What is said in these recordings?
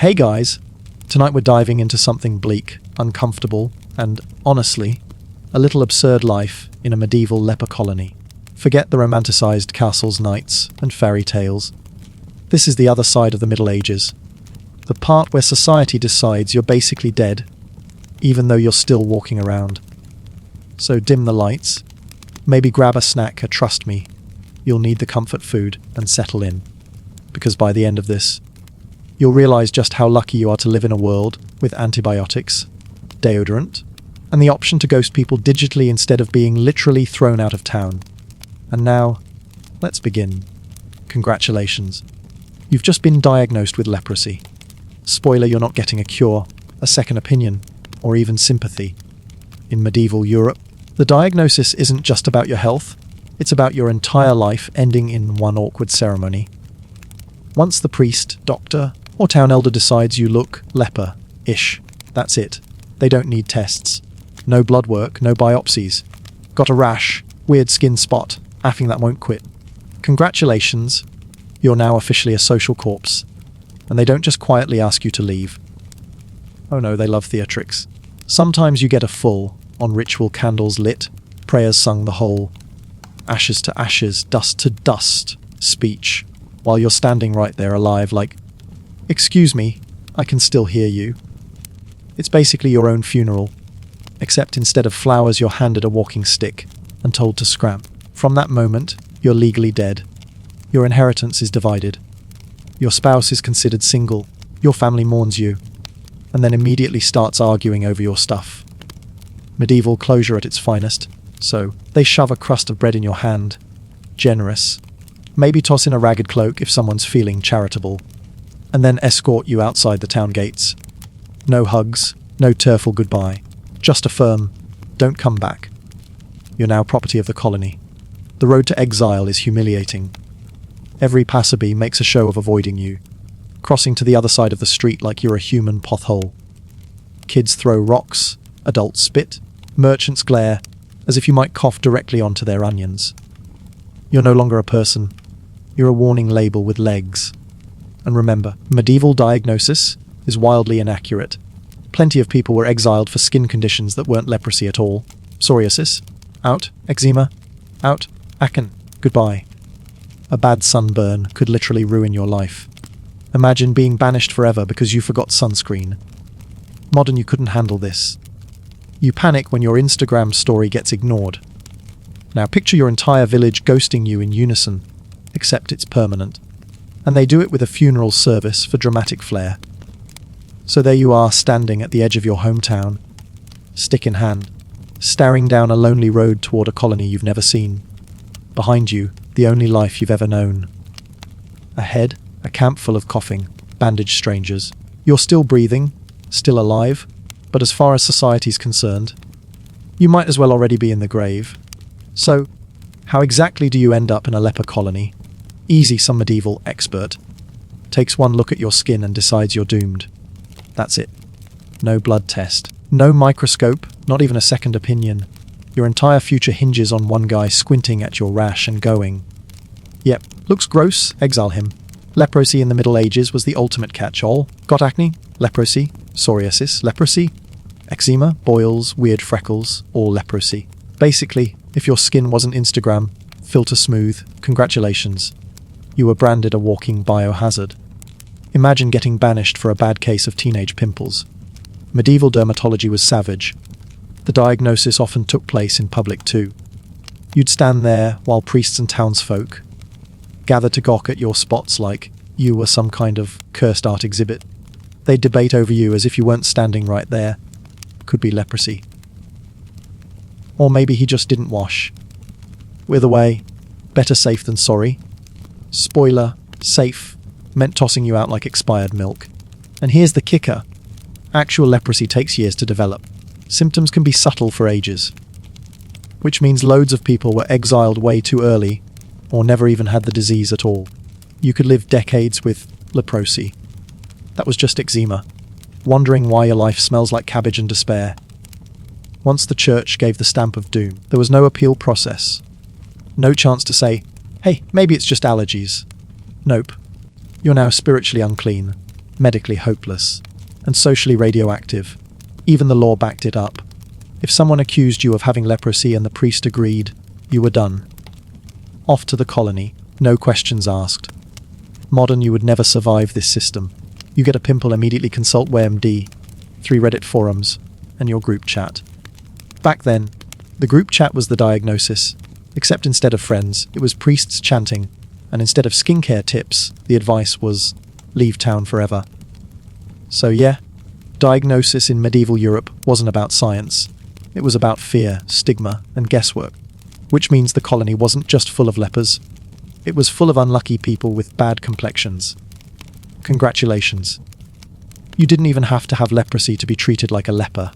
Hey guys, tonight we're diving into something bleak, uncomfortable, and, honestly, a little absurd life in a medieval leper colony. Forget the romanticized castles, knights, and fairy tales. This is the other side of the Middle Ages. The part where society decides you're basically dead, even though you're still walking around. So dim the lights, maybe grab a snack, and trust me, you'll need the comfort food and settle in. Because by the end of this, you'll realize just how lucky you are to live in a world with antibiotics, deodorant, and the option to ghost people digitally instead of being literally thrown out of town. And now, let's begin. Congratulations. You've just been diagnosed with leprosy. Spoiler, you're not getting a cure, a second opinion, or even sympathy. In medieval Europe, the diagnosis isn't just about your health, it's about your entire life ending in one awkward ceremony. Once the priest, doctor, or town elder decides you look leper-ish, that's it. They don't need tests. No blood work, no biopsies. Got a rash, weird skin spot, affing that won't quit. Congratulations, you're now officially a social corpse. And they don't just quietly ask you to leave. Oh no, they love theatrics. Sometimes you get a full, on ritual candles lit, prayers sung the whole, ashes to ashes, dust to dust speech, while you're standing right there alive like, "Excuse me, I can still hear you." It's basically your own funeral, except instead of flowers you're handed a walking stick and told to scrap. From that moment, you're legally dead. Your inheritance is divided. Your spouse is considered single, your family mourns you, and then immediately starts arguing over your stuff. Medieval closure at its finest, so they shove a crust of bread in your hand. Generous. Maybe toss in a ragged cloak if someone's feeling charitable, and then escort you outside the town gates. No hugs, no tearful goodbye, just a firm, "Don't come back." You're now property of the colony. The road to exile is humiliating. Every passerby makes a show of avoiding you, crossing to the other side of the street like you're a human pothole. Kids throw rocks, adults spit, merchants glare, as if you might cough directly onto their onions. You're no longer a person. You're a warning label with legs. And remember, medieval diagnosis is wildly inaccurate. Plenty of people were exiled for skin conditions that weren't leprosy at all. Psoriasis, out. Eczema, out. Acne, goodbye. A bad sunburn could literally ruin your life. Imagine being banished forever because you forgot sunscreen. Modern, you couldn't handle this. You panic when your Instagram story gets ignored. Now picture your entire village ghosting you in unison, except it's permanent. And they do it with a funeral service for dramatic flair. So there you are, standing at the edge of your hometown, stick in hand, staring down a lonely road toward a colony you've never seen. Behind you, the only life you've ever known. Ahead, a camp full of coughing, bandaged strangers. You're still breathing, still alive, but as far as society's concerned, you might as well already be in the grave. So, how exactly do you end up in a leper colony? Easy, some medieval expert takes one look at your skin and decides you're doomed. That's it. No blood test, no microscope, not even a second opinion. Your entire future hinges on one guy squinting at your rash and going, "Yep, looks gross, exile him." Leprosy in the Middle Ages was the ultimate catch-all. Got acne? Leprosy. Psoriasis? Leprosy. Eczema? Boils? Weird freckles? All leprosy. Basically, if your skin wasn't Instagram, filter smooth, congratulations. You were branded a walking biohazard. Imagine getting banished for a bad case of teenage pimples. Medieval dermatology was savage. The diagnosis often took place in public too. You'd stand there while priests and townsfolk gathered to gawk at your spots like you were some kind of cursed art exhibit. They'd debate over you as if you weren't standing right there. Could be leprosy. Or maybe he just didn't wash. Either way, better safe than sorry. Spoiler, safe meant tossing you out like expired milk. And here's the kicker. Actual leprosy takes years to develop. Symptoms can be subtle for ages. Which means loads of people were exiled way too early, or never even had the disease at all. You could live decades with leprosy. That was just eczema. Wondering why your life smells like cabbage and despair. Once the church gave the stamp of doom, there was no appeal process. No chance to say, "Hey, maybe it's just allergies." Nope. You're now spiritually unclean. medically hopeless, and socially radioactive. Even the law backed it up. If someone accused you of having leprosy and the priest agreed, you were done. Off to the colony, no questions asked. Modern, you would never survive this system. You get a pimple, immediately consult WebMD, 3 Reddit forums, and your group chat. Back then, the group chat was the diagnosis, except instead of friends, it was priests chanting, and instead of skincare tips, the advice was, leave town forever. So yeah, diagnosis in medieval Europe wasn't about science. It was about fear, stigma, and guesswork. Which means the colony wasn't just full of lepers. It was full of unlucky people with bad complexions. Congratulations. You didn't even have to have leprosy to be treated like a leper.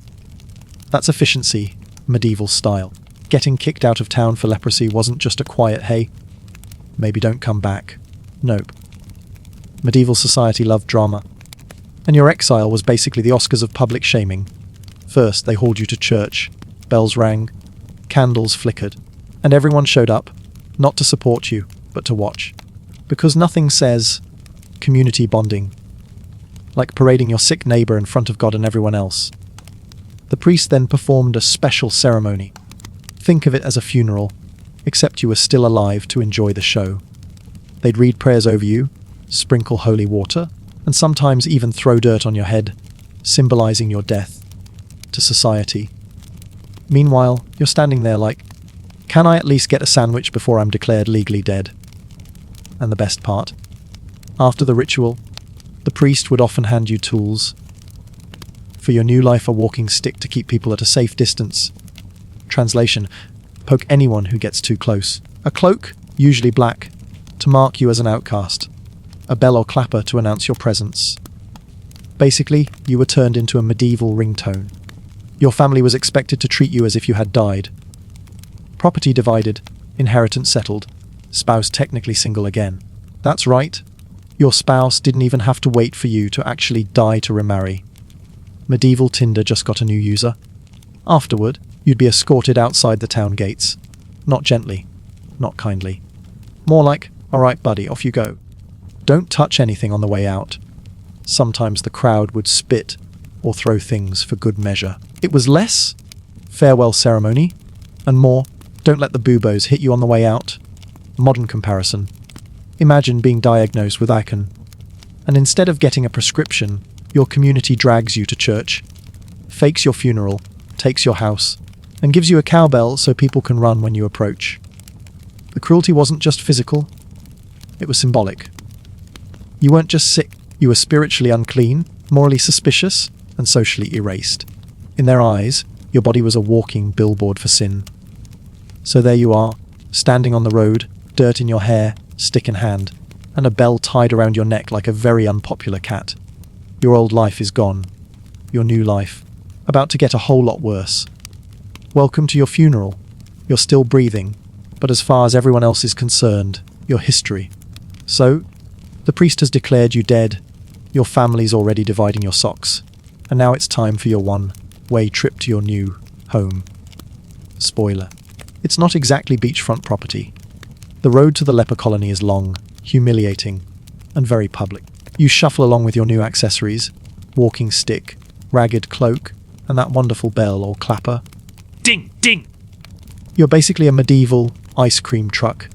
That's efficiency, medieval style. Getting kicked out of town for leprosy wasn't just a quiet, hey, maybe don't come back. Nope. Medieval society loved drama. And your exile was basically the Oscars of public shaming. First, they hauled you to church. Bells rang. Candles flickered. And everyone showed up, not to support you, but to watch. Because nothing says community bonding like parading your sick neighbor in front of God and everyone else. The priest then performed a special ceremony. Think of it as a funeral, except you were still alive to enjoy the show. They'd read prayers over you, sprinkle holy water, and sometimes even throw dirt on your head, symbolizing your death to society. Meanwhile, you're standing there like, can I at least get a sandwich before I'm declared legally dead? And the best part, after the ritual, the priest would often hand you tools. For your new life, a walking stick to keep people at a safe distance. Translation, poke anyone who gets too close. A cloak, usually black, to mark you as an outcast. A bell or clapper to announce your presence. Basically, you were turned into a medieval ringtone. Your family was expected to treat you as if you had died. Property divided, inheritance settled, spouse technically single again. That's right. Your spouse didn't even have to wait for you to actually die to remarry. Medieval Tinder just got a new user. Afterward, you'd be escorted outside the town gates. Not gently, not kindly. More like, alright buddy, off you go. Don't touch anything on the way out. Sometimes the crowd would spit or throw things for good measure. It was less farewell ceremony, and more, don't let the buboes hit you on the way out. Modern comparison. Imagine being diagnosed with acne, and instead of getting a prescription, your community drags you to church, fakes your funeral, takes your house, and gives you a cowbell so people can run when you approach. The cruelty wasn't just physical, it was symbolic. You weren't just sick, you were spiritually unclean, morally suspicious, and socially erased. In their eyes, your body was a walking billboard for sin. So there you are, standing on the road, dirt in your hair, stick in hand, and a bell tied around your neck like a very unpopular cat. Your old life is gone. Your new life, about to get a whole lot worse. Welcome to your funeral. You're still breathing, but as far as everyone else is concerned, you're history. So, the priest has declared you dead, your family's already dividing your socks, and now it's time for your one-way trip to your new home. Spoiler. It's not exactly beachfront property. The road to the leper colony is long, humiliating, and very public. You shuffle along with your new accessories, walking stick, ragged cloak, and that wonderful bell or clapper. Ding, ding! You're basically a medieval ice cream truck,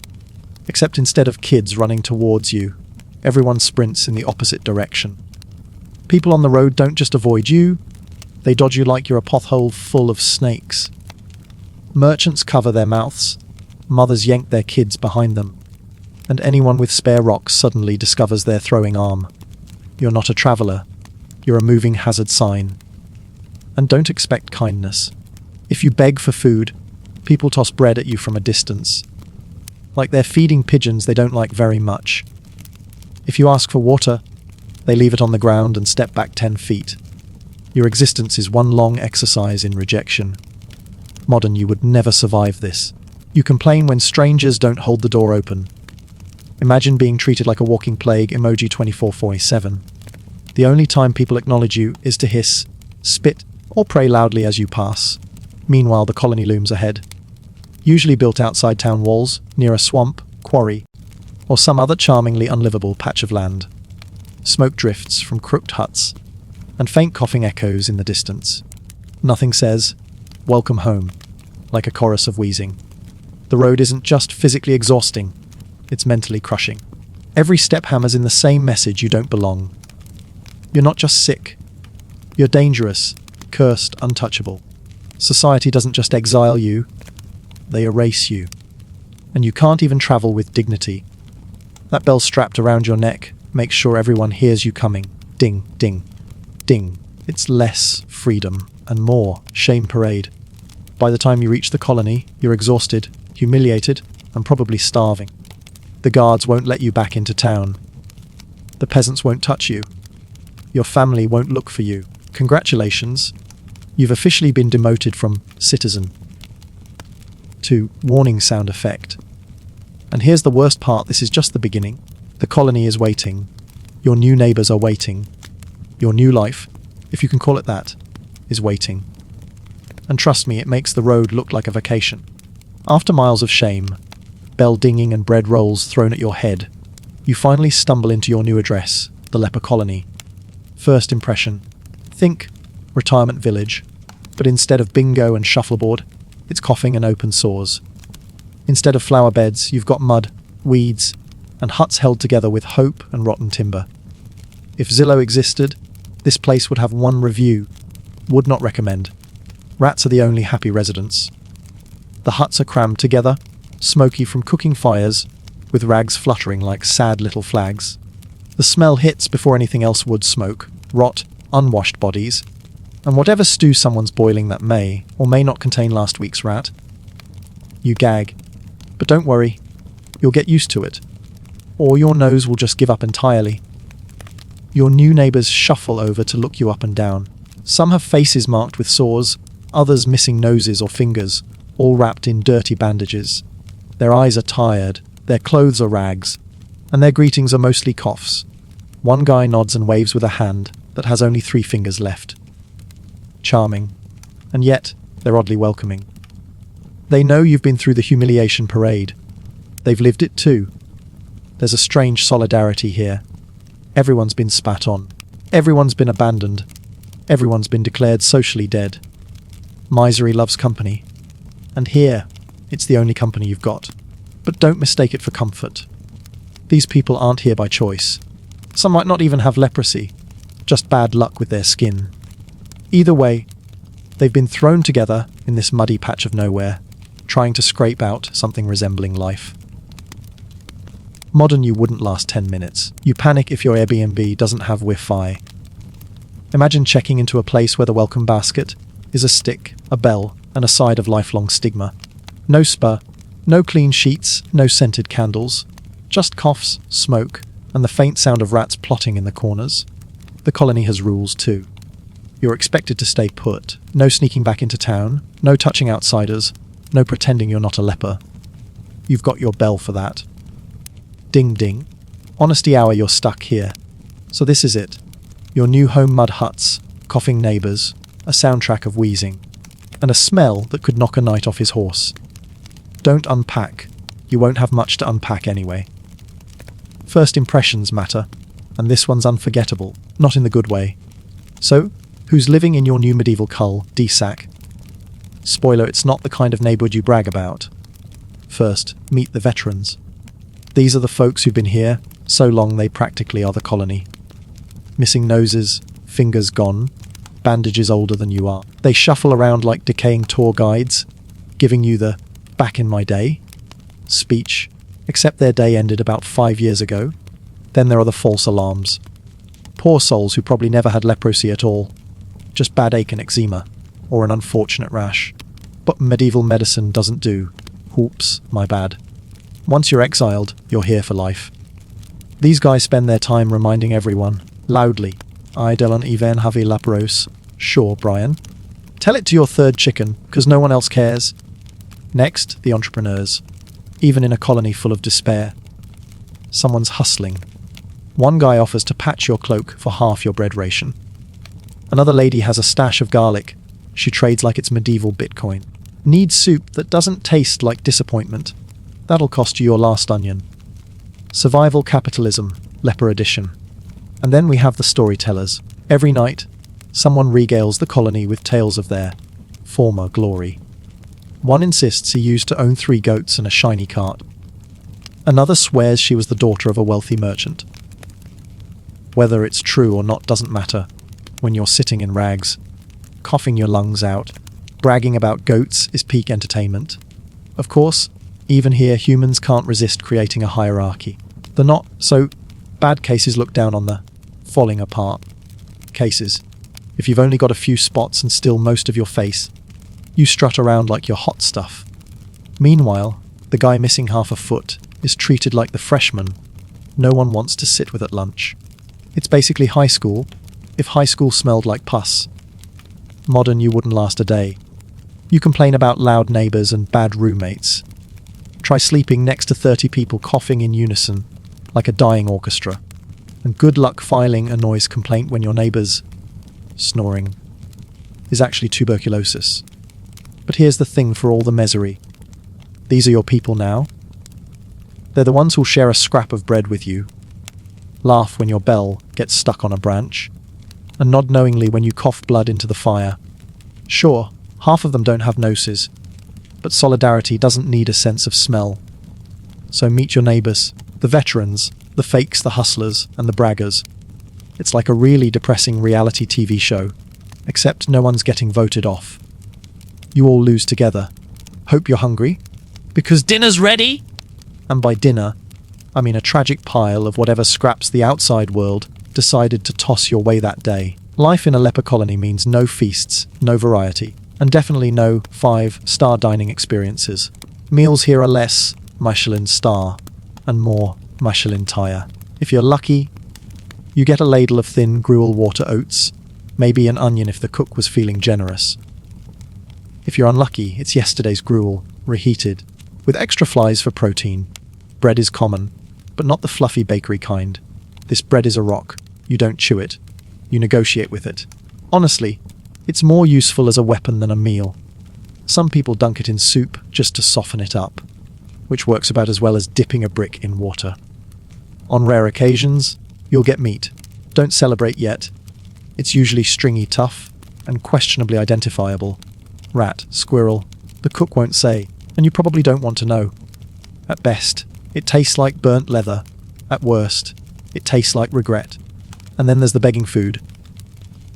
except instead of kids running towards you, everyone sprints in the opposite direction. People on the road don't just avoid you, they dodge you like you're a pothole full of snakes. Merchants cover their mouths, mothers yank their kids behind them, and anyone with spare rocks suddenly discovers their throwing arm. You're not a traveller, you're a moving hazard sign. And don't expect kindness. If you beg for food, people toss bread at you from a distance. Like they're feeding pigeons they don't like very much. If you ask for water, they leave it on the ground and step back 10 feet. Your existence is one long exercise in rejection. Modern, you would never survive this. You complain when strangers don't hold the door open. Imagine being treated like a walking plague, emoji 24/47. The only time people acknowledge you is to hiss, spit, or pray loudly as you pass. Meanwhile, the colony looms ahead. Usually built outside town walls, near a swamp, quarry, or some other charmingly unlivable patch of land. smoke drifts from crooked huts, and faint coughing echoes in the distance. Nothing says, "Welcome home," like a chorus of wheezing. The road isn't just physically exhausting, it's mentally crushing. Every step hammers in the same message: you don't belong. You're not just sick, you're dangerous, cursed, untouchable. Society doesn't just exile you, they erase you. And you can't even travel with dignity. That bell strapped around your neck makes sure everyone hears you coming. Ding, ding, ding. It's less freedom and more shame parade. By the time you reach the colony, you're exhausted, humiliated, and probably starving. The guards won't let you back into town. The peasants won't touch you. Your family won't look for you. Congratulations, you've officially been demoted from citizen to warning sound effect. And here's the worst part: this is just the beginning. The colony is waiting. Your new neighbours are waiting. Your new life, if you can call it that, is waiting. And trust me, it makes the road look like a vacation. After miles of shame, bell dinging and bread rolls thrown at your head, you finally stumble into your new address, the leper colony. First impression: think retirement village, but instead of bingo and shuffleboard, it's coughing and open sores. Instead of flower beds, you've got mud, weeds, and huts held together with hope and rotten timber. If Zillow existed, this place would have one review: would not recommend. Rats are the only happy residents. The huts are crammed together, smoky from cooking fires, with rags fluttering like sad little flags. The smell hits before anything else would: smoke, rot, unwashed bodies, and whatever stew someone's boiling that may or may not contain last week's rat. You gag, but don't worry, you'll get used to it, or your nose will just give up entirely. Your new neighbours shuffle over to look you up and down. Some have faces marked with sores, others missing noses or fingers, all wrapped in dirty bandages. Their eyes are tired, their clothes are rags, and their greetings are mostly coughs. One guy nods and waves with a hand that has only 3 fingers left. Charming, and yet they're oddly welcoming. They know you've been through the humiliation parade. They've lived it too. There's a strange solidarity here. Everyone's been spat on. Everyone's been abandoned. Everyone's been declared socially dead. Misery loves company. And here, it's the only company you've got. But don't mistake it for comfort. These people aren't here by choice. Some might not even have leprosy, just bad luck with their skin. Either way, they've been thrown together in this muddy patch of nowhere, trying to scrape out something resembling life. Modern you wouldn't last 10 minutes. You panic if your Airbnb doesn't have Wi-Fi. Imagine checking into a place where the welcome basket is a stick, a bell, and a side of lifelong stigma. No spa, no clean sheets, no scented candles, just coughs, smoke, and the faint sound of rats plotting in the corners. The colony has rules too. You're expected to stay put. No sneaking back into town, no touching outsiders, no pretending you're not a leper. You've got your bell for that. Ding ding. Honesty hour, you're stuck here. So this is it. Your new home: mud huts, coughing neighbours, a soundtrack of wheezing, and a smell that could knock a knight off his horse. Don't unpack. You won't have much to unpack anyway. First impressions matter, and this one's unforgettable, not in the good way. So, who's living in your new medieval cull, DSAC? Spoiler, it's not the kind of neighbourhood you brag about. First, meet the veterans. These are the folks who've been here so long they practically are the colony. Missing noses, fingers gone, bandages older than you are. They shuffle around like decaying tour guides, giving you the "back in my day" speech, except their day ended about 5 years ago. Then there are the false alarms. Poor souls who probably never had leprosy at all, just bad ache and eczema, or an unfortunate rash. But medieval medicine doesn't do. Oops, my bad. Once you're exiled, you're here for life. These guys spend their time reminding everyone, loudly, "I don't even have a leprosy." Sure, Brian. Tell it to your third chicken, because no one else cares. Next, the entrepreneurs. Even in a colony full of despair, someone's hustling. One guy offers to patch your cloak for half your bread ration. Another lady has a stash of garlic. She trades like it's medieval Bitcoin. Need soup that doesn't taste like disappointment? That'll cost you your last onion. Survival capitalism, leper edition. And then we have the storytellers. Every night, someone regales the colony with tales of their former glory. One insists he used to own 3 goats and a shiny cart. Another swears she was the daughter of a wealthy merchant. Whether it's true or not doesn't matter when you're sitting in rags, coughing your lungs out. Bragging about goats is peak entertainment. Of course, even here humans can't resist creating a hierarchy. The not so bad cases look down on the falling apart cases. If you've only got a few spots and still most of your face, you strut around like you're hot stuff. Meanwhile, the guy missing half a foot is treated like the freshman no one wants to sit with at lunch. It's basically high school, if high school smelled like pus. Modern, you wouldn't last a day. You complain about loud neighbours and bad roommates. Try sleeping next to 30 people coughing in unison, like a dying orchestra. And good luck filing a noise complaint when your neighbour's snoring is actually tuberculosis. But here's the thing for all the misery. These are your people now. They're the ones who'll share a scrap of bread with you, laugh when your bell gets stuck on a branch, and nod knowingly when you cough blood into the fire. Sure, half of them don't have noses, but solidarity doesn't need a sense of smell. So meet your neighbours, the veterans, the fakes, the hustlers, and the braggers. It's like a really depressing reality TV show, except no one's getting voted off. You all lose together. Hope you're hungry, because dinner's ready! And by dinner, I mean a tragic pile of whatever scraps the outside world decided to toss your way that day. Life in a leper colony means no feasts, no variety, and definitely no 5-star dining experiences. Meals here are less Michelin star and more Michelin tire. If you're lucky, you get a ladle of thin gruel water oats, maybe an onion if the cook was feeling generous. If you're unlucky, it's yesterday's gruel, reheated, with extra flies for protein. Bread is common, but not the fluffy bakery kind. This bread is a rock. You don't chew it. You negotiate with it. Honestly, it's more useful as a weapon than a meal. Some people dunk it in soup just to soften it up, which works about as well as dipping a brick in water. On rare occasions, you'll get meat. Don't celebrate yet. It's usually stringy tough and questionably identifiable. Rat, squirrel, the cook won't say, and you probably don't want to know. At best, it tastes like burnt leather. At worst, it tastes like regret. And then there's the begging food.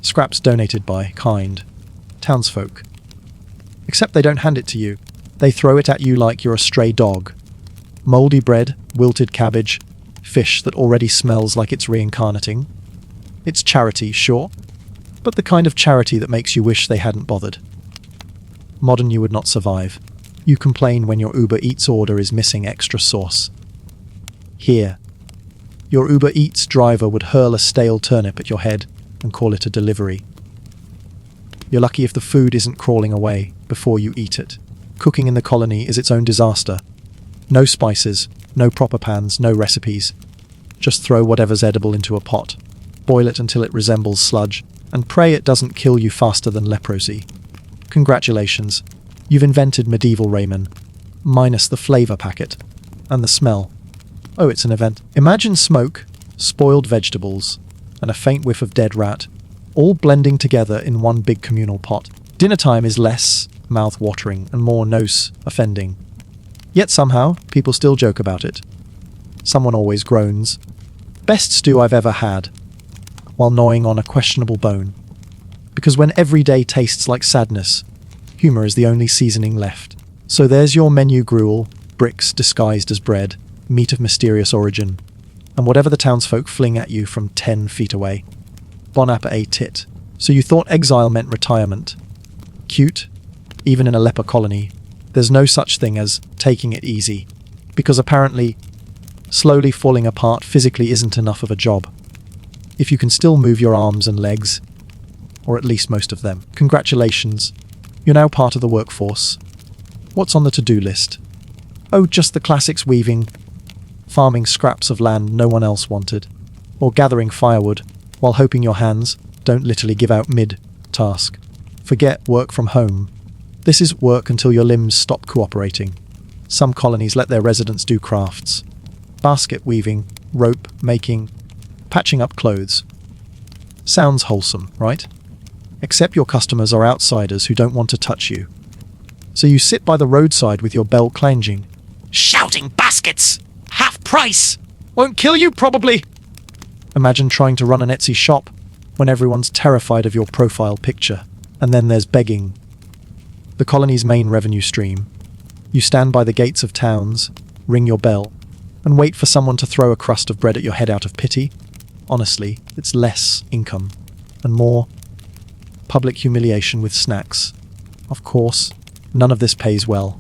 Scraps donated by kind townsfolk. Except they don't hand it to you. They throw it at you like you're a stray dog. Mouldy bread, wilted cabbage, fish that already smells like it's reincarnating. It's charity, sure, but the kind of charity that makes you wish they hadn't bothered. Modern, you would not survive. You complain when your Uber Eats order is missing extra sauce. Here, your Uber Eats driver would hurl a stale turnip at your head and call it a delivery. You're lucky if the food isn't crawling away before you eat it. Cooking in the colony is its own disaster. No spices, no proper pans, no recipes. Just throw whatever's edible into a pot, boil it until it resembles sludge, and pray it doesn't kill you faster than leprosy. Congratulations, you've invented medieval ramen, minus the flavour packet, and the smell. Oh, it's an event. Imagine smoke, spoiled vegetables, and a faint whiff of dead rat, all blending together in one big communal pot. Dinner time is less mouth-watering and more nose-offending. Yet somehow, people still joke about it. Someone always groans, "Best stew I've ever had," while gnawing on a questionable bone. Because when every day tastes like sadness, humour is the only seasoning left. So there's your menu gruel, bricks disguised as bread, meat of mysterious origin, and whatever the townsfolk fling at you from 10 feet away. Bon appetit. So you thought exile meant retirement. Cute. Even in a leper colony, there's no such thing as taking it easy, because apparently, slowly falling apart physically isn't enough of a job. If you can still move your arms and legs, or at least most of them, congratulations, you're now part of the workforce. What's on the to-do list? Oh, just the classics: weaving, farming scraps of land no one else wanted, or gathering firewood while hoping your hands don't literally give out mid-task. Forget work from home. This is work until your limbs stop cooperating. Some colonies let their residents do crafts. Basket weaving, rope making, patching up clothes. Sounds wholesome, right? Except your customers are outsiders who don't want to touch you. So you sit by the roadside with your bell clanging, shouting, "Baskets! Half price! Won't kill you, probably!" Imagine trying to run an Etsy shop when everyone's terrified of your profile picture. And then there's begging. The colony's main revenue stream. You stand by the gates of towns, ring your bell, and wait for someone to throw a crust of bread at your head out of pity. Honestly, it's less income and more public humiliation with snacks. Of course, none of this pays well.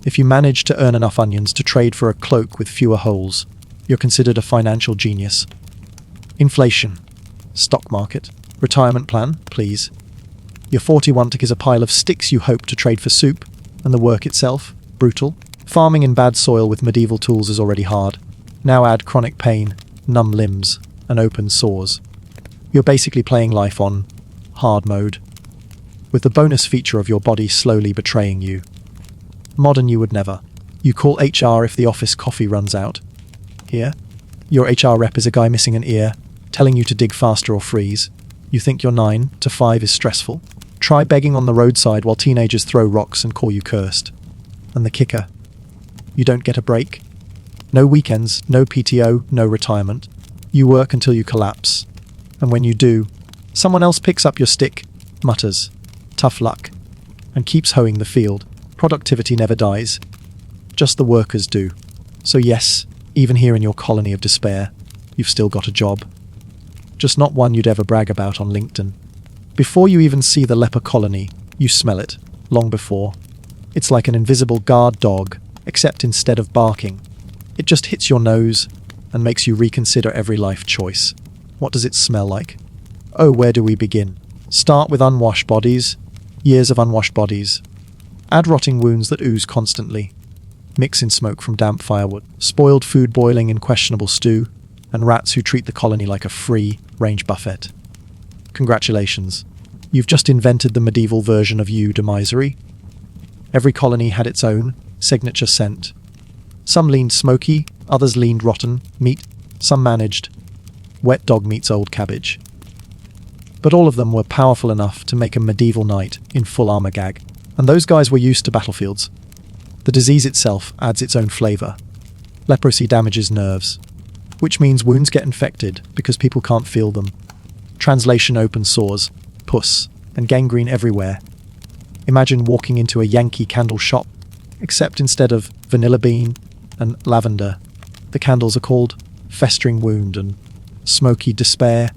If you manage to earn enough onions to trade for a cloak with fewer holes, you're considered a financial genius. Inflation. Stock market. Retirement plan, please. Your 41 tick is a pile of sticks you hope to trade for soup, and the work itself, brutal. Farming in bad soil with medieval tools is already hard. Now add chronic pain, numb limbs, and open sores. You're basically playing life on hard mode, with the bonus feature of your body slowly betraying you. Modern you would never. You call HR if the office coffee runs out. Here, your HR rep is a guy missing an ear, telling you to dig faster or freeze. You think your 9 to 5 is stressful? Try begging on the roadside while teenagers throw rocks and call you cursed. And the kicker, you don't get a break. No weekends, no PTO, no retirement. You work until you collapse. And when you do, someone else picks up your stick, mutters, "Tough luck," and keeps hoeing the field. Productivity never dies. Just the workers do. So yes, even here in your colony of despair, you've still got a job. Just not one you'd ever brag about on LinkedIn. Before you even see the leper colony, you smell it, long before. It's like an invisible guard dog, except instead of barking, it just hits your nose and makes you reconsider every life choice. What does it smell like? Oh, where do we begin? Start with unwashed bodies, years of unwashed bodies. Add rotting wounds that ooze constantly. Mix in smoke from damp firewood, spoiled food boiling in questionable stew, and rats who treat the colony like a free-range buffet. Congratulations. You've just invented the medieval version of misery. Every colony had its own signature scent. Some leaned smoky, others leaned rotten meat, some managed wet dog meets old cabbage. But all of them were powerful enough to make a medieval knight in full armor gag. And those guys were used to battlefields. The disease itself adds its own flavor. Leprosy damages nerves, which means wounds get infected because people can't feel them. Translation: open sores, pus, and gangrene everywhere. Imagine walking into a Yankee candle shop, except instead of vanilla bean and lavender, the candles are called festering wound and smoky despair.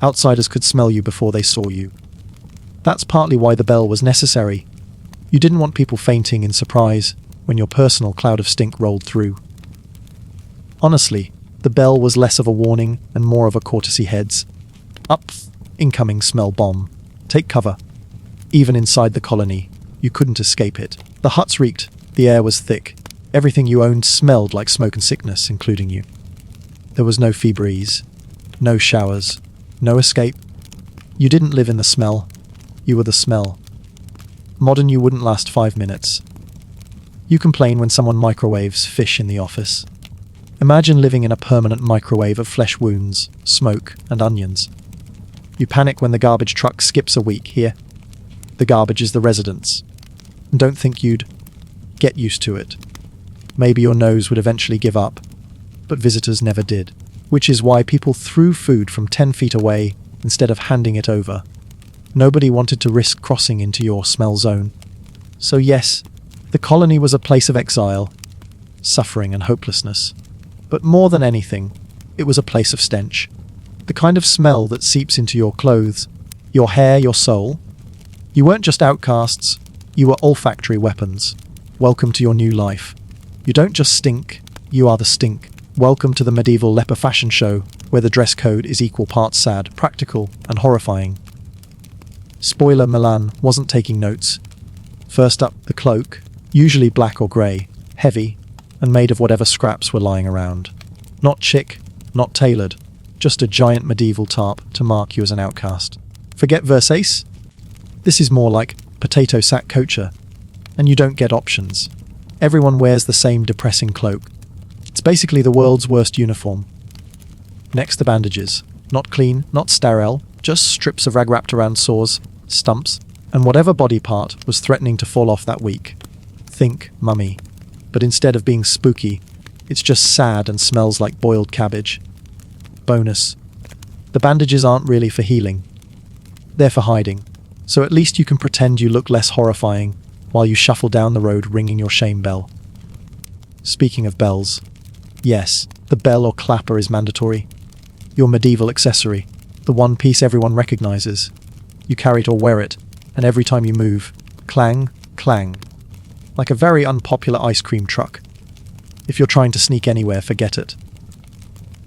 Outsiders could smell you before they saw you. That's partly why the bell was necessary. You didn't want people fainting in surprise when your personal cloud of stink rolled through. Honestly, the bell was less of a warning and more of a courtesy. Heads up, incoming smell bomb. Take cover. Even inside the colony, you couldn't escape it. The huts reeked, the air was thick. Everything you owned smelled like smoke and sickness, including you. There was no Febreze, no showers, no escape. You didn't live in the smell. You were the smell. Modern you wouldn't last 5 minutes. You complain when someone microwaves fish in the office. Imagine living in a permanent microwave of flesh wounds, smoke, and onions. You panic when the garbage truck skips a week. Here, the garbage is the residents. And don't think you'd get used to it. Maybe your nose would eventually give up, but visitors never did. Which is why people threw food from 10 feet away instead of handing it over. Nobody wanted to risk crossing into your smell zone. So yes, the colony was a place of exile, suffering and hopelessness. But more than anything, it was a place of stench. The kind of smell that seeps into your clothes, your hair, your soul. You weren't just outcasts, you were olfactory weapons. Welcome to your new life. You don't just stink, you are the stink. Welcome to the medieval leper fashion show, where the dress code is equal parts sad, practical, and horrifying. Spoiler: Milan wasn't taking notes. First up, the cloak, usually black or grey, heavy, and made of whatever scraps were lying around. Not chic, not tailored, just a giant medieval tarp to mark you as an outcast. Forget Versace? This is more like potato sack culture, and you don't get options. Everyone wears the same depressing cloak. It's basically the world's worst uniform. Next, the bandages. Not clean, not sterile, just strips of rag wrapped around sores, stumps, and whatever body part was threatening to fall off that week. Think mummy. But instead of being spooky, it's just sad and smells like boiled cabbage. Bonus. The bandages aren't really for healing. They're for hiding. So at least you can pretend you look less horrifying while you shuffle down the road ringing your shame bell. Speaking of bells, yes, the bell or clapper is mandatory. Your medieval accessory, the one piece everyone recognizes. You carry it or wear it, and every time you move, clang, clang. Like a very unpopular ice cream truck. If you're trying to sneak anywhere, forget it.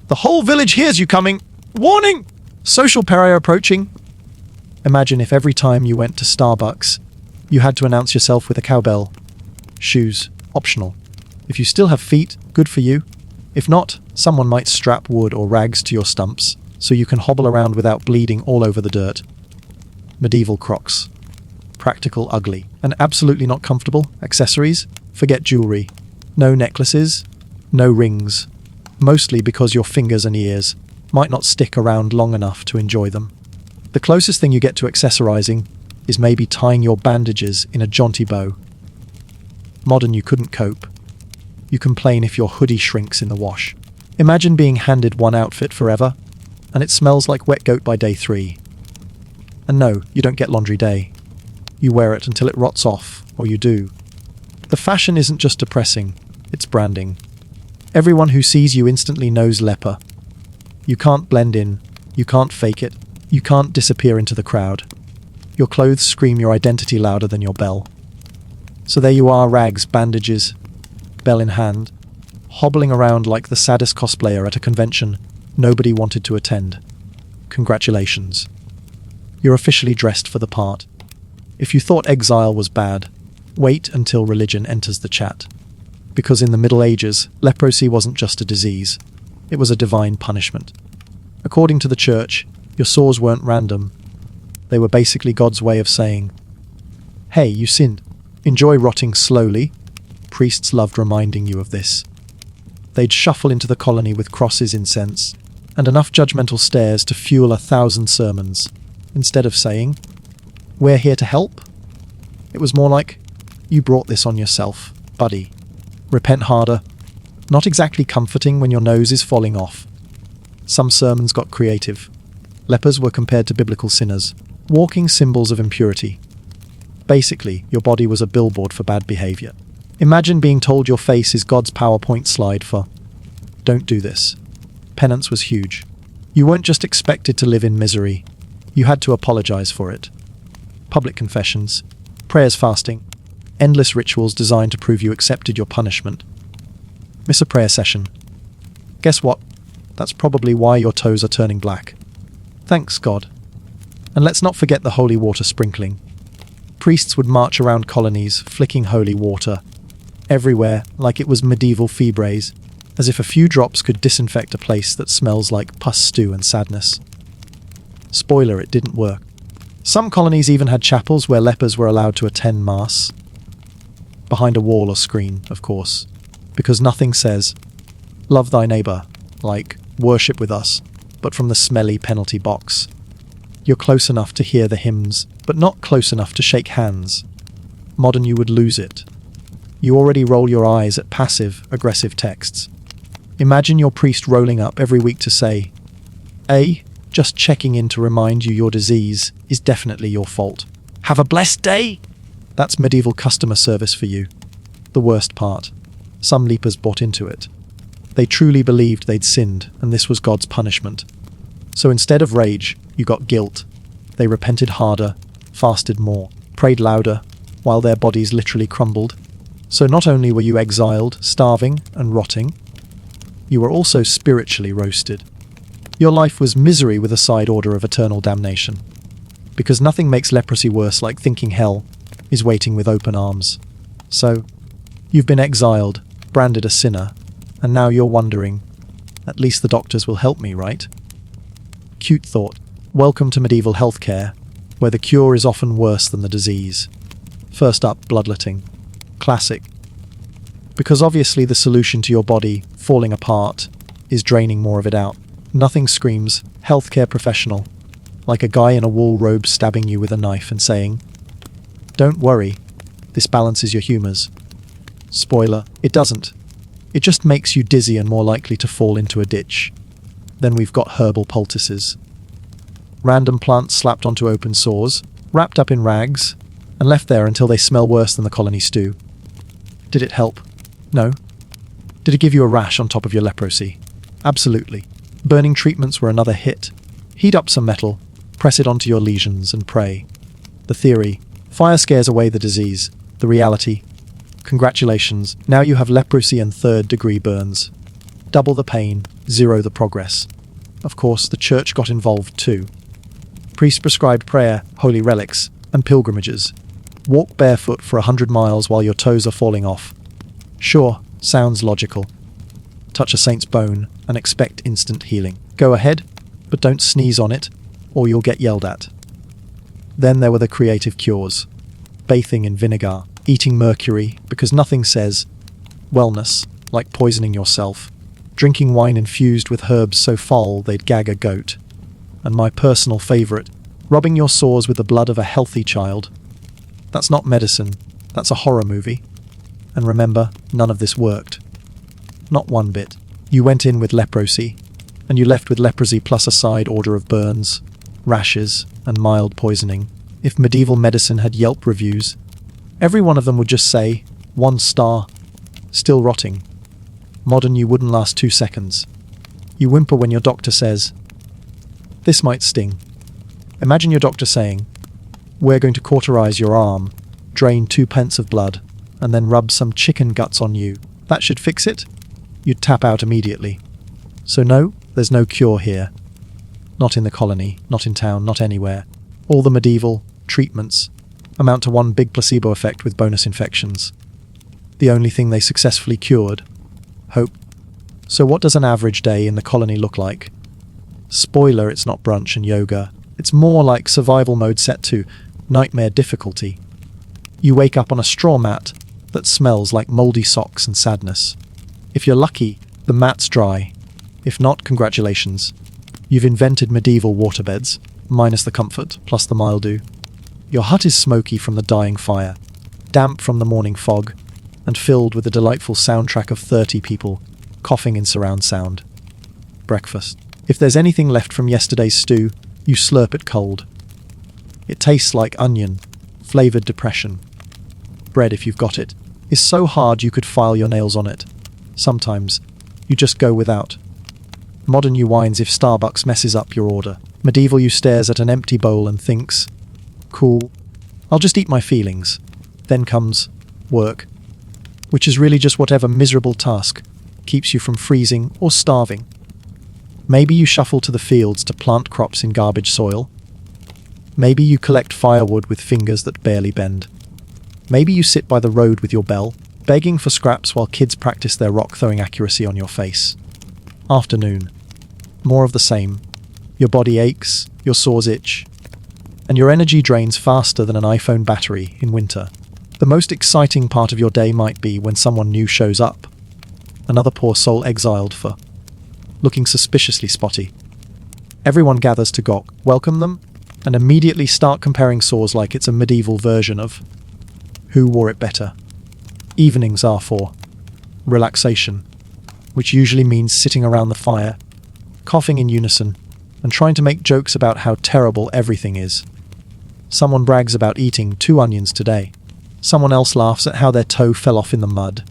The whole village hears you coming! Warning! Social peril approaching. Imagine if every time you went to Starbucks, you had to announce yourself with a cowbell. Shoes, optional. If you still have feet, good for you. If not, someone might strap wood or rags to your stumps, so you can hobble around without bleeding all over the dirt. Medieval Crocs. Practical, ugly, and absolutely not comfortable. Accessories? Forget jewelry. No necklaces, no rings. Mostly because your fingers and ears might not stick around long enough to enjoy them. The closest thing you get to accessorizing is maybe tying your bandages in a jaunty bow. Modern, you couldn't cope. You complain if your hoodie shrinks in the wash. Imagine being handed one outfit forever, and it smells like wet goat by day 3. And no, you don't get laundry day. You wear it until it rots off, or you do. The fashion isn't just depressing, it's branding. Everyone who sees you instantly knows leper. You can't blend in, you can't fake it, you can't disappear into the crowd. Your clothes scream your identity louder than your bell. So there you are, rags, bandages, bell in hand, hobbling around like the saddest cosplayer at a convention nobody wanted to attend. Congratulations. You're officially dressed for the part. If you thought exile was bad, wait until religion enters the chat. Because in the Middle Ages, leprosy wasn't just a disease. It was a divine punishment. According to the church, your sores weren't random. They were basically God's way of saying, hey, you sinned. Enjoy rotting slowly. Priests loved reminding you of this. They'd shuffle into the colony with crosses, incense, and enough judgmental stares to fuel 1,000 sermons. Instead of saying, we're here to help, it was more like, you brought this on yourself, buddy. Repent harder. Not exactly comforting when your nose is falling off. Some sermons got creative. Lepers were compared to biblical sinners, walking symbols of impurity. Basically, your body was a billboard for bad behavior. Imagine being told your face is God's PowerPoint slide for, don't do this. Penance was huge. You weren't just expected to live in misery. You had to apologize for it. Public confessions, prayers, fasting, endless rituals designed to prove you accepted your punishment. Miss a prayer session. Guess what? That's probably why your toes are turning black. Thanks, God. And let's not forget the holy water sprinkling. Priests would march around colonies, flicking holy water everywhere like it was medieval febres, as if a few drops could disinfect a place that smells like pus stew and sadness. Spoiler, it didn't work. Some colonies even had chapels where lepers were allowed to attend mass. Behind a wall or screen, of course. Because nothing says, love thy neighbour, like worship with us, but from the smelly penalty box. You're close enough to hear the hymns, but not close enough to shake hands. Modern, you would lose it. You already roll your eyes at passive, aggressive texts. Imagine your priest rolling up every week to say, A, just checking in to remind you your disease is definitely your fault. Have a blessed day! That's medieval customer service for you. The worst part. Some lepers bought into it. They truly believed they'd sinned, and this was God's punishment. So instead of rage, you got guilt. They repented harder, fasted more, prayed louder, while their bodies literally crumbled. So not only were you exiled, starving, and rotting, you were also spiritually roasted. Your life was misery with a side order of eternal damnation. Because nothing makes leprosy worse like thinking hell is waiting with open arms. So, you've been exiled, branded a sinner, and now you're wondering, at least the doctors will help me, right? Cute thought. Welcome to medieval healthcare, where the cure is often worse than the disease. First up, bloodletting. Classic. Because obviously the solution to your body falling apart is draining more of it out. Nothing screams healthcare professional like a guy in a wool robe stabbing you with a knife and saying, "Don't worry, this balances your humours." Spoiler, it doesn't. It just makes you dizzy and more likely to fall into a ditch. Then we've got herbal poultices. Random plants slapped onto open sores, wrapped up in rags, and left there until they smell worse than the colony stew. Did it help? No. Did it give you a rash on top of your leprosy? Absolutely. Burning treatments were another hit. Heat up some metal, press it onto your lesions, and pray. The theory: fire scares away the disease. The reality: congratulations, now you have leprosy and third-degree burns. Double the pain, zero the progress. Of course, the church got involved too. Priests prescribed prayer, holy relics, and pilgrimages. Walk barefoot for 100 miles while your toes are falling off. Sure, sounds logical. Touch a saint's bone and expect instant healing. Go ahead, but don't sneeze on it, or you'll get yelled at. Then there were the creative cures. Bathing in vinegar, eating mercury, because nothing says wellness like poisoning yourself. Drinking wine infused with herbs so foul they'd gag a goat. And my personal favourite, rubbing your sores with the blood of a healthy child. That's not medicine, that's a horror movie. And remember, none of this worked. Not one bit. You went in with leprosy, and you left with leprosy plus a side order of burns, rashes, and mild poisoning. If medieval medicine had Yelp reviews, every one of them would just say, 1 star, still rotting. Modern, you wouldn't last 2 seconds. You whimper when your doctor says, "This might sting." Imagine your doctor saying, "We're going to cauterize your arm, drain 2 pence of blood, and then rub some chicken guts on you. That should fix it." You'd tap out immediately. So no, there's no cure here. Not in the colony, not in town, not anywhere. All the medieval treatments amount to one big placebo effect with bonus infections. The only thing they successfully cured: hope. So what does an average day in the colony look like? Spoiler, it's not brunch and yoga. It's more like survival mode set to nightmare difficulty. You wake up on a straw mat that smells like mouldy socks and sadness. If you're lucky, the mat's dry. If not, congratulations. You've invented medieval waterbeds, minus the comfort, plus the mildew. Your hut is smoky from the dying fire, damp from the morning fog, and filled with the delightful soundtrack of 30 people coughing in surround sound. Breakfast. If there's anything left from yesterday's stew, you slurp it cold. It tastes like onion, flavoured depression. Bread, if you've got it, is so hard you could file your nails on it. Sometimes, you just go without. Modern, you whines if Starbucks messes up your order. Medieval, you stares at an empty bowl and thinks, "Cool, I'll just eat my feelings." Then comes work, which is really just whatever miserable task keeps you from freezing or starving. Maybe you shuffle to the fields to plant crops in garbage soil. Maybe you collect firewood with fingers that barely bend. Maybe you sit by the road with your bell, begging for scraps while kids practice their rock-throwing accuracy on your face. Afternoon. More of the same. Your body aches, your sores itch, and your energy drains faster than an iPhone battery in winter. The most exciting part of your day might be when someone new shows up. Another poor soul exiled for looking suspiciously spotty. Everyone gathers to gawk, welcome them, and immediately start comparing sores like it's a medieval version of who wore it better. Evenings are for relaxation, which usually means sitting around the fire, coughing in unison, and trying to make jokes about how terrible everything is. Someone brags about eating 2 onions today. Someone else laughs at how their toe fell off in the mud.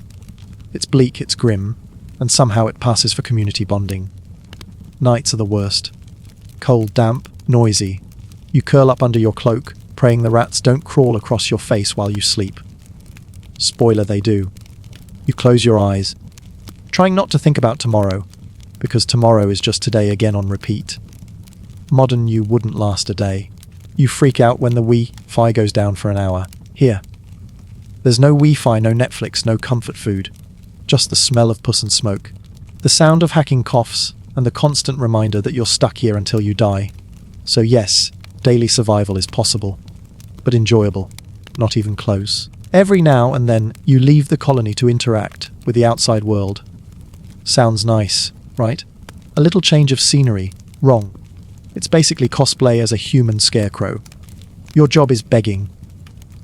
It's bleak, it's grim, and somehow it passes for community bonding. Nights are the worst. Cold, damp, noisy. You curl up under your cloak, praying the rats don't crawl across your face while you sleep. Spoiler, they do. You close your eyes, trying not to think about tomorrow, because tomorrow is just today again on repeat. Modern, you wouldn't last a day. You freak out when the Wi-Fi goes down for an hour. Here. There's no Wi-Fi, no Netflix, no comfort food. Just the smell of pus and smoke. The sound of hacking coughs, and the constant reminder that you're stuck here until you die. So yes, daily survival is possible, but enjoyable, not even close. Every now and then, you leave the colony to interact with the outside world. Sounds nice, right? A little change of scenery. Wrong. It's basically cosplay as a human scarecrow. Your job is begging.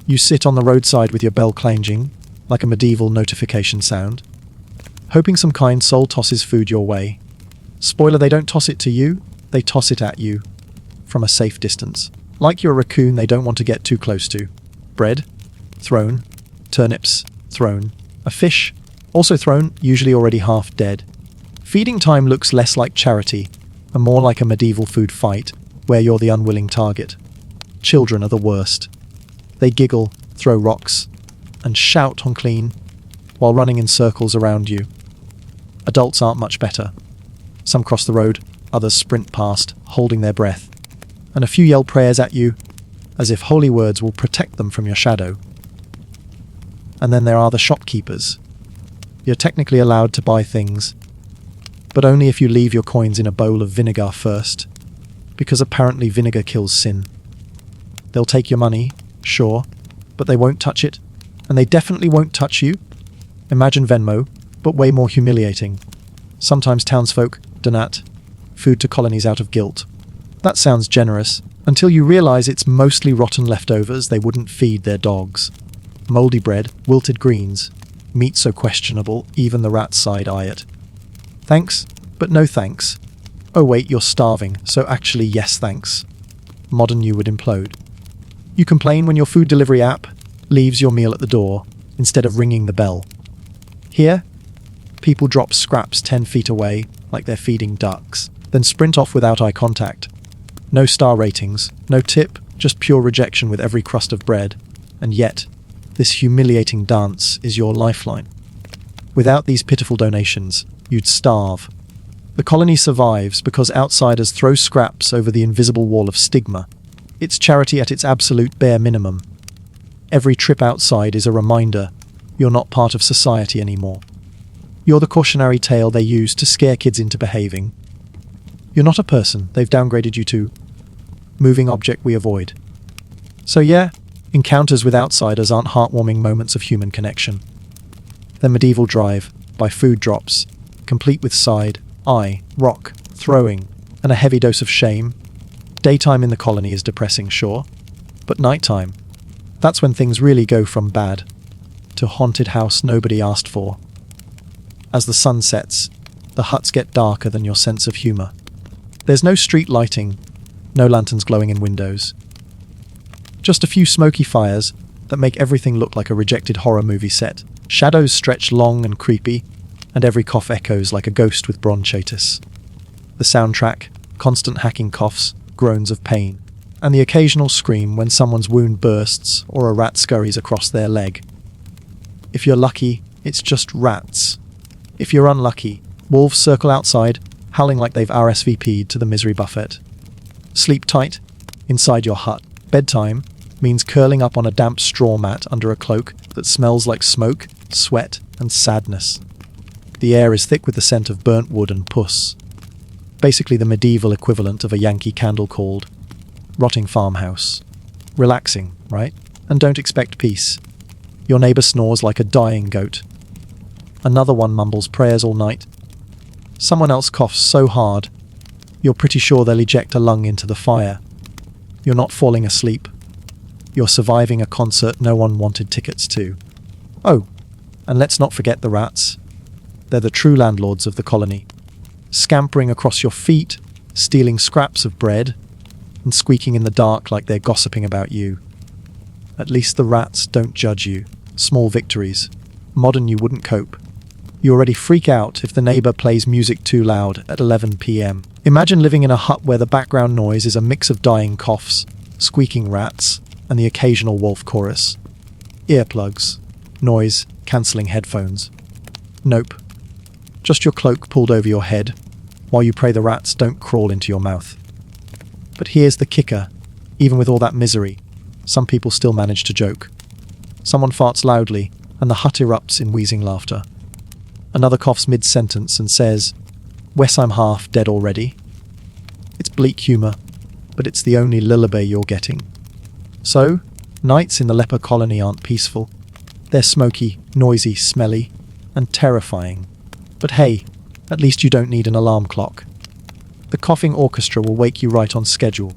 You sit on the roadside with your bell clanging, like a medieval notification sound, hoping some kind soul tosses food your way. Spoiler, they don't toss it to you, they toss it at you, from a safe distance. Like you're a raccoon they don't want to get too close to. Bread, thrown. Turnips, thrown. A fish, also thrown, usually already half dead. Feeding time looks less like charity, and more like a medieval food fight, where you're the unwilling target. Children are the worst. They giggle, throw rocks, and shout on clean, while running in circles around you. Adults aren't much better. Some cross the road, others sprint past, holding their breath, and a few yell prayers at you, as if holy words will protect them from your shadow. And then there are the shopkeepers. You're technically allowed to buy things, but only if you leave your coins in a bowl of vinegar first, because apparently vinegar kills sin. They'll take your money, sure, but they won't touch it, and they definitely won't touch you. Imagine Venmo, but way more humiliating. Sometimes townsfolk donate food to colonies out of guilt. That sounds generous, until you realize it's mostly rotten leftovers they wouldn't feed their dogs. Moldy bread, wilted greens, meat so questionable even the rats side eye it. Thanks, but no thanks. Oh wait, you're starving, so actually yes thanks. Modern you would implode. You complain when your food delivery app leaves your meal at the door instead of ringing the bell. Here, people drop scraps 10 feet away like they're feeding ducks, then sprint off without eye contact. No star ratings, no tip, just pure rejection with every crust of bread. And yet, this humiliating dance is your lifeline. Without these pitiful donations, you'd starve. The colony survives because outsiders throw scraps over the invisible wall of stigma. It's charity at its absolute bare minimum. Every trip outside is a reminder you're not part of society anymore. You're the cautionary tale they use to scare kids into behaving. You're not a person, they've downgraded you to moving object we avoid. So yeah, encounters with outsiders aren't heartwarming moments of human connection. They're medieval drive, by food drops, complete with side, eye, rock, throwing, and a heavy dose of shame. Daytime in the colony is depressing, sure, but nighttime, that's when things really go from bad to haunted house nobody asked for. As the sun sets, the huts get darker than your sense of humour. There's no street lighting, no lanterns glowing in windows. Just a few smoky fires that make everything look like a rejected horror movie set. Shadows stretch long and creepy, and every cough echoes like a ghost with bronchitis. The soundtrack, constant hacking coughs, groans of pain, and the occasional scream when someone's wound bursts or a rat scurries across their leg. If you're lucky, it's just rats. If you're unlucky, wolves circle outside, howling like they've RSVP'd to the misery buffet. Sleep tight, inside your hut. Bedtime means curling up on a damp straw mat under a cloak that smells like smoke, sweat, and sadness. The air is thick with the scent of burnt wood and puss. Basically the medieval equivalent of a Yankee candle called rotting farmhouse. Relaxing, right? And don't expect peace. Your neighbour snores like a dying goat. Another one mumbles prayers all night. Someone else coughs so hard, you're pretty sure they'll eject a lung into the fire. You're not falling asleep. You're surviving a concert no one wanted tickets to. Oh, and let's not forget the rats. They're the true landlords of the colony, scampering across your feet, stealing scraps of bread, and squeaking in the dark like they're gossiping about you. At least the rats don't judge you. Small victories. Modern you wouldn't cope. You already freak out if the neighbour plays music too loud at 11 p.m. Imagine living in a hut where the background noise is a mix of dying coughs, squeaking rats, and the occasional wolf chorus. Earplugs. Noise, cancelling headphones. Nope. Just your cloak pulled over your head, while you pray the rats don't crawl into your mouth. But here's the kicker. Even with all that misery, some people still manage to joke. Someone farts loudly, and the hut erupts in wheezing laughter. Another coughs mid-sentence and says, "Wes, I'm half dead already." It's bleak humour, but it's the only lullaby you're getting. So, nights in the leper colony aren't peaceful. They're smoky, noisy, smelly, and terrifying. But hey, at least you don't need an alarm clock. The coughing orchestra will wake you right on schedule.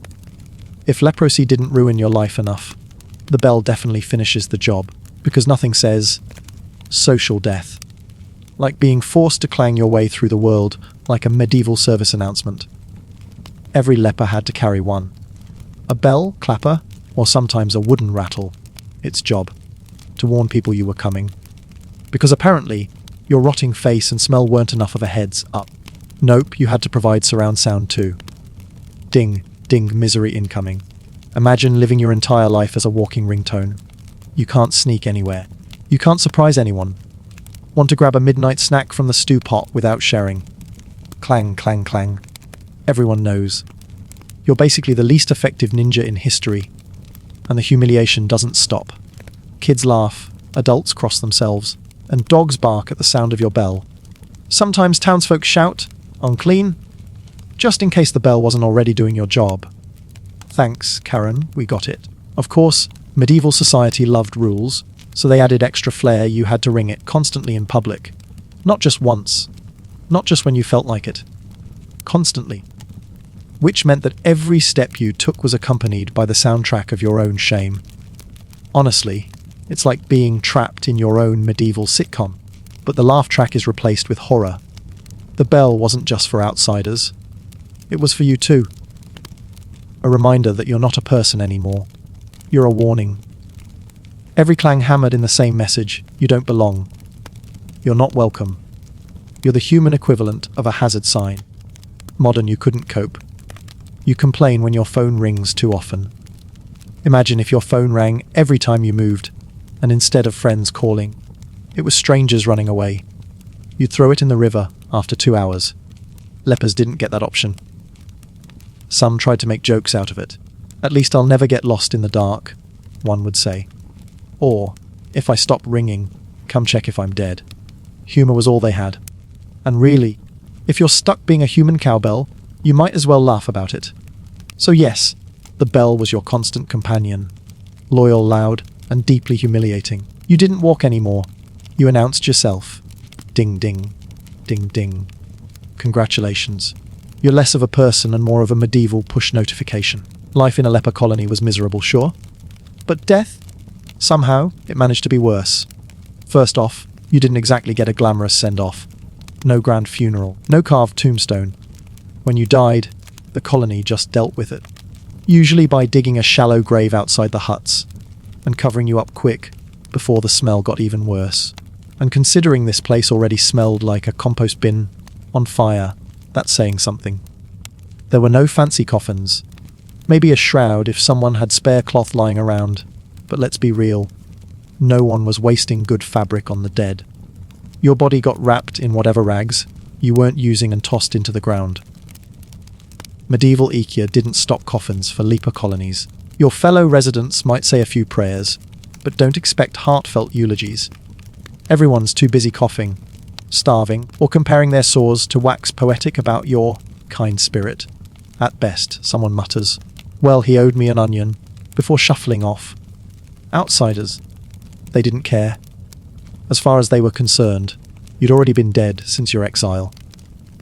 If leprosy didn't ruin your life enough, the bell definitely finishes the job, because nothing says social death like being forced to clang your way through the world like a medieval service announcement. Every leper had to carry one. A bell, clapper, or sometimes a wooden rattle. Its job, to warn people you were coming. Because apparently, your rotting face and smell weren't enough of a heads up. Nope, you had to provide surround sound too. Ding, ding, misery incoming. Imagine living your entire life as a walking ringtone. You can't sneak anywhere. You can't surprise anyone. Want to grab a midnight snack from the stew pot without sharing. Clang, clang, clang. Everyone knows. You're basically the least effective ninja in history. And the humiliation doesn't stop. Kids laugh, adults cross themselves, and dogs bark at the sound of your bell. Sometimes townsfolk shout, unclean, just in case the bell wasn't already doing your job. Thanks, Karen, we got it. Of course, medieval society loved rules, so they added extra flair. You had to ring it constantly in public. Not just once. Not just when you felt like it. Constantly. Which meant that every step you took was accompanied by the soundtrack of your own shame. Honestly, it's like being trapped in your own medieval sitcom, but the laugh track is replaced with horror. The bell wasn't just for outsiders. It was for you too. A reminder that you're not a person anymore. You're a warning. Every clang hammered in the same message: you don't belong. You're not welcome. You're the human equivalent of a hazard sign. Modern, you couldn't cope. You complain when your phone rings too often. Imagine if your phone rang every time you moved, and instead of friends calling, it was strangers running away. You'd throw it in the river after 2 hours. Lepers didn't get that option. Some tried to make jokes out of it. At least I'll never get lost in the dark, one would say. Or, if I stop ringing, come check if I'm dead. Humour was all they had. And really, if you're stuck being a human cowbell, you might as well laugh about it. So yes, the bell was your constant companion. Loyal, loud, and deeply humiliating. You didn't walk anymore. You announced yourself. Ding, ding. Ding, ding. Congratulations. You're less of a person and more of a medieval push notification. Life in a leper colony was miserable, sure. But death? Somehow, it managed to be worse. First off, you didn't exactly get a glamorous send-off. No grand funeral, no carved tombstone. When you died, the colony just dealt with it. Usually by digging a shallow grave outside the huts and covering you up quick before the smell got even worse. And considering this place already smelled like a compost bin on fire, that's saying something. There were no fancy coffins. Maybe a shroud if someone had spare cloth lying around. But let's be real. No one was wasting good fabric on the dead. Your body got wrapped in whatever rags you weren't using and tossed into the ground. Medieval Ikea didn't stock coffins for leper colonies. Your fellow residents might say a few prayers, but don't expect heartfelt eulogies. Everyone's too busy coughing, starving, or comparing their sores to wax poetic about your kind spirit. At best, someone mutters, "Well, he owed me an onion," before shuffling off. Outsiders. They didn't care. As far as they were concerned, you'd already been dead since your exile.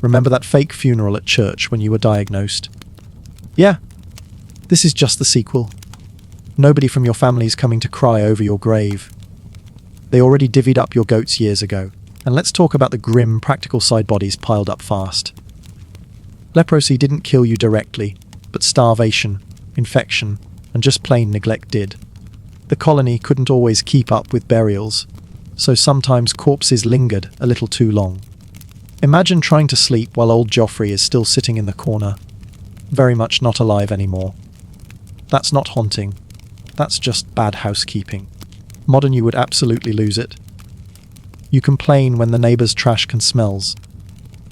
Remember that fake funeral at church when you were diagnosed? Yeah, this is just the sequel. Nobody from your family's coming to cry over your grave. They already divvied up your goats years ago. And let's talk about the grim, practical side bodies piled up fast. Leprosy didn't kill you directly, but starvation, infection, and just plain neglect did. The colony couldn't always keep up with burials, so sometimes corpses lingered a little too long. Imagine trying to sleep while old Joffrey is still sitting in the corner, very much not alive anymore. That's not haunting. That's just bad housekeeping. Modern, you would absolutely lose it. You complain when the neighbour's trash can smells.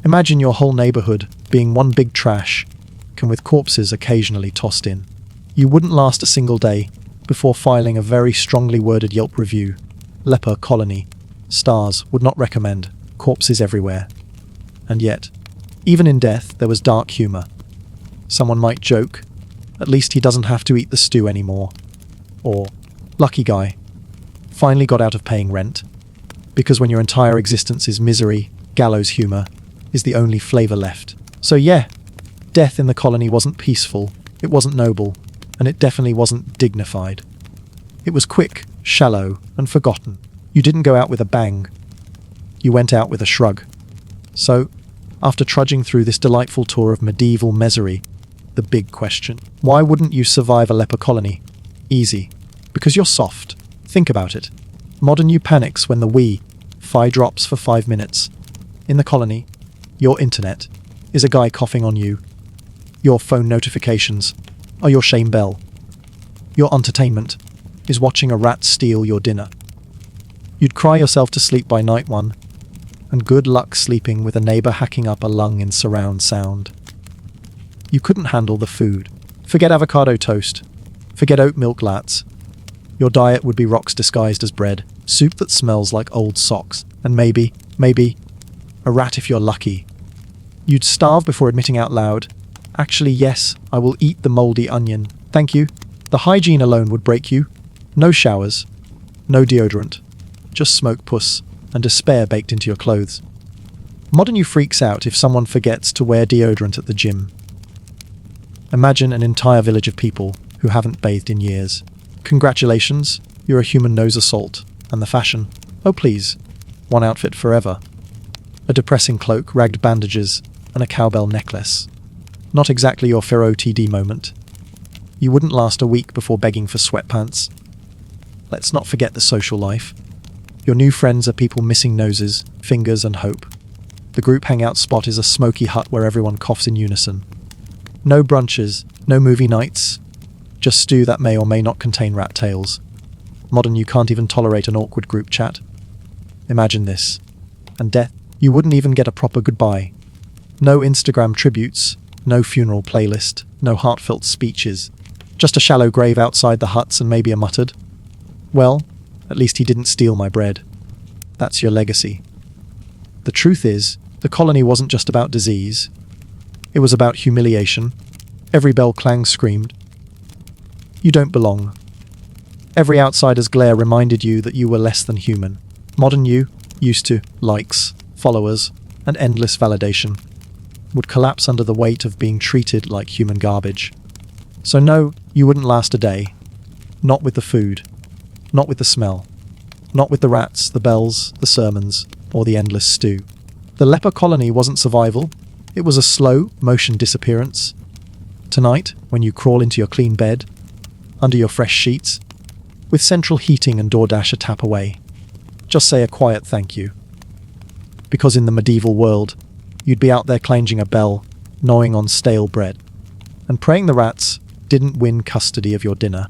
Imagine your whole neighbourhood being one big trash can with corpses occasionally tossed in. You wouldn't last a single day before filing a very strongly worded Yelp review. Leper colony. Stars would not recommend. Corpses everywhere. And yet, even in death, there was dark humour. Someone might joke, at least he doesn't have to eat the stew anymore. Or, lucky guy, finally got out of paying rent. Because when your entire existence is misery, gallows humour is the only flavour left. So yeah, Death in the colony wasn't peaceful, it wasn't noble, and it definitely wasn't dignified. It was quick, shallow, and forgotten. You didn't go out with a bang. You went out with a shrug. So, after trudging through this delightful tour of medieval misery, the big question: why wouldn't you survive a leper colony? Easy. Because you're soft. Think about it. Modern you panics when the Wi-Fi drops for 5 minutes. In the colony, your internet is a guy coughing on you. Your phone notifications are your shame bell. Your entertainment is watching a rat steal your dinner. You'd cry yourself to sleep by night one, and good luck sleeping with a neighbor hacking up a lung in surround sound. You couldn't handle the food. Forget avocado toast. Forget oat milk lattes. Your diet would be rocks disguised as bread, soup that smells like old socks, and maybe, a rat if you're lucky. You'd starve before admitting out loud, "Actually, yes, I will eat the moldy onion. Thank you." The hygiene alone would break you. No showers, no deodorant, just smoke puss and despair baked into your clothes. Modern you freaks out if someone forgets to wear deodorant at the gym. Imagine an entire village of people who haven't bathed in years. Congratulations, you're a human nose assault. And the fashion? Oh please, one outfit forever. A depressing cloak, ragged bandages, and a cowbell necklace. Not exactly your Pharaoh TD moment. You wouldn't last a week before begging for sweatpants. Let's not forget the social life. Your new friends are people missing noses, fingers, and hope. The group hangout spot is a smoky hut where everyone coughs in unison. No brunches, no movie nights, just stew that may or may not contain rat tails. Modern you can't even tolerate an awkward group chat. Imagine this. And death, you wouldn't even get a proper goodbye. No Instagram tributes, no funeral playlist, no heartfelt speeches. Just a shallow grave outside the huts and maybe a muttered, "Well, at least he didn't steal my bread." That's your legacy. The truth is, the colony wasn't just about disease. It was about humiliation. Every bell clang screamed, "You don't belong." Every outsider's glare reminded you that you were less than human. Modern you, used to likes, followers, and endless validation, would collapse under the weight of being treated like human garbage. So no, you wouldn't last a day. Not with the food. Not with the smell. Not with the rats, the bells, the sermons, or the endless stew. The leper colony wasn't survival. It was a slow motion disappearance. Tonight, when you crawl into your clean bed, under your fresh sheets, with central heating and DoorDash a tap away, just say a quiet thank you. Because in the medieval world, you'd be out there clanging a bell, gnawing on stale bread, and praying the rats didn't win custody of your dinner.